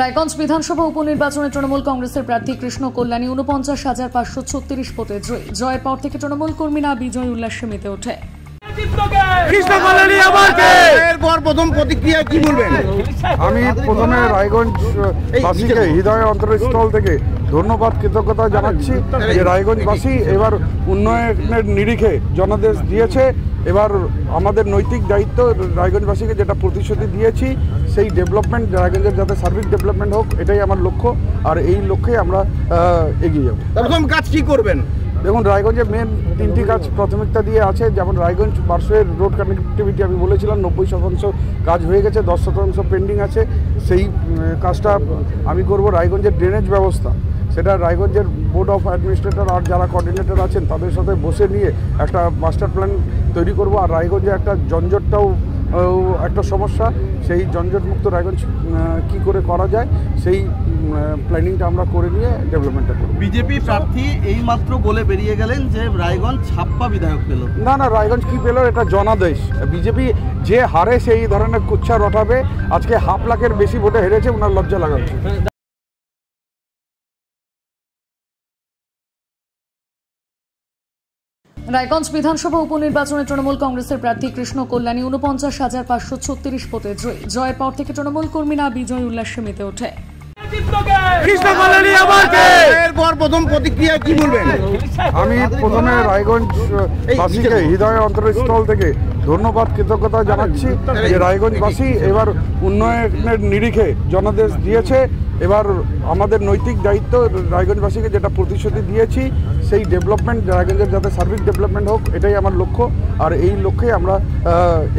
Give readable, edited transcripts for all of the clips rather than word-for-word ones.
রায়গঞ্জ বিধানসভা উপনির্বাচনে তৃণমূল কংগ্রেসের প্রার্থী কৃষ্ণ কল্যাণী ৪৯,৫36 ভোটে জয়ী। জয়ের পর থেকে তৃণমূল কর্মীরা বিজয় উল্লাসে মেতে ওঠে। প্রথম প্রতিক্রিয়া কি বলবেন? আমি প্রথমে রায়গঞ্জবাসীকে হৃদয়ের অন্তরস্থল থেকে ধন্যবাদ কৃতজ্ঞতা জানাচ্ছি যে রায়গঞ্জবাসী এবার উন্নয়নের নিরিখে জনাদেশ দিয়েছে। এবার আমাদের নৈতিক দায়িত্ব রায়গঞ্জবাসীকে যেটা প্রতিশ্রুতি দিয়েছি সেই ডেভেলপমেন্ট, রায়গঞ্জের যাতে সার্বিক ডেভেলপমেন্ট হোক, এটাই আমার লক্ষ্য। আর এই লক্ষ্যে আমরা এগিয়ে যাব। প্রথম কাজ কি করবেন? দেখুন, রায়গঞ্জে মেন 3টি কাজ প্রাথমিকতা দিয়ে আছে। যেমন রায়গঞ্জ বারশোয়ের রোড কানেক্টিভিটি আমি বলেছিলাম 90% কাজ হয়ে গেছে, 10% পেন্ডিং আছে। সেই কাজটা আমি করব। রায়গঞ্জের ড্রেনেজ ব্যবস্থা, সেটা রায়গঞ্জের বোর্ড অফ অ্যাডমিনিস্ট্রেটর আর যারা কোঅর্ডিনেটর আছেন তাদের সাথে বসে নিয়ে একটা মাস্টার প্ল্যান তৈরি করব। আর রায়গঞ্জে একটা জঞ্জটটাও একটা সমস্যা, সেই জঞ্জটমুক্ত রায়গঞ্জ কী করে করা যায় সেই প্ল্যানিংটা আমরা করে নিয়ে ডেভেলপমেন্টটা করব। বিজেপি প্রার্থী এইমাত্র বলে বেরিয়ে গেলেন যে রায়গঞ্জ ছাপ্পা বিধায়ক পেল। না, রায়গঞ্জ কী পেল এটা জনাদেশ। বিজেপি যে হারে সেই ধরনের কুচ্ছা রটাবে। আজকে 1.5 লাখের বেশি ভোটে হেরেছে, ওনার লজ্জা লাগাচ্ছে। রায়গঞ্জ বিধানসভা উপনির্বাচনে তৃণমূল কংগ্রেসের প্রার্থী কৃষ্ণ কল্যাণী ৪৯,৫36 ভোটে জয়ী। জয়ের পর থেকে তৃণমূল কর্মীরা বিজয় উল্লাসে মেতে ওঠে। প্রথম প্রতিক্রিয়া কি বলবেন? আমি প্রথমে রায়গঞ্জবাসীকে হৃদয়ের অন্তরস্থল থেকে ধন্যবাদ কৃতজ্ঞতা জানাচ্ছি যে রায়গঞ্জবাসী এবার উন্নয়নের নিরিখে জনাদেশ দিয়েছে। এবার আমাদের নৈতিক দায়িত্ব রায়গঞ্জবাসীকে যেটা প্রতিশ্রুতি দিয়েছি সেই ডেভেলপমেন্ট, রায়গঞ্জের যাতে সার্বিক ডেভেলপমেন্ট হোক, এটাই আমার লক্ষ্য। আর এই লক্ষ্যে আমরা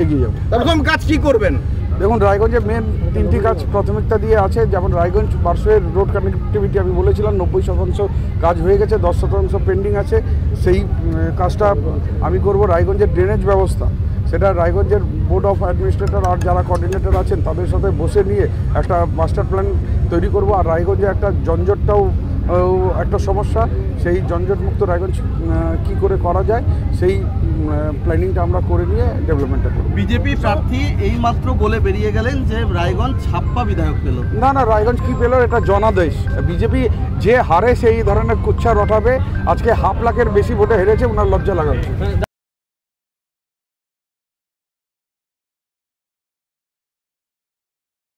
এগিয়ে যাব। প্রথম কাজ কি করবেন? দেখুন, রায়গঞ্জে মেন 3টি কাজ প্রাথমিকতা দিয়ে আছে। যেমন রায়গঞ্জ বারশোয়ের রোড কানেক্টিভিটি আমি বলেছিলাম 90% কাজ হয়ে গেছে, 10% পেন্ডিং আছে। সেই কাজটা আমি করব। রায়গঞ্জের ড্রেনেজ ব্যবস্থা, সেটা রায়গঞ্জের বোর্ড অফ অ্যাডমিনিস্ট্রেটর আর যারা কোঅর্ডিনেটর আছেন তাদের সাথে বসে নিয়ে একটা মাস্টার প্ল্যান তৈরি করব। আর রায়গঞ্জে একটা জঞ্জটটাও একটা সমস্যা, সেই জঞ্জটমুক্ত রায়গঞ্জ কী করে করা যায় সেই প্ল্যানিংটা আমরা করে নিয়ে ডেভেলপমেন্টটা করব। বিজেপি প্রার্থী এইমাত্র বলে বেরিয়ে গেলেন যে রায়গঞ্জ ছাপ্পা বিধায়ক পেল। না, রায়গঞ্জ কী পেল এটা জনাদেশ। বিজেপি যে হারে সেই ধরনের কুচ্ছা রটাবে। আজকে 1.5 লাখের বেশি ভোটে হেরেছে, ওনার লজ্জা লাগাচ্ছে।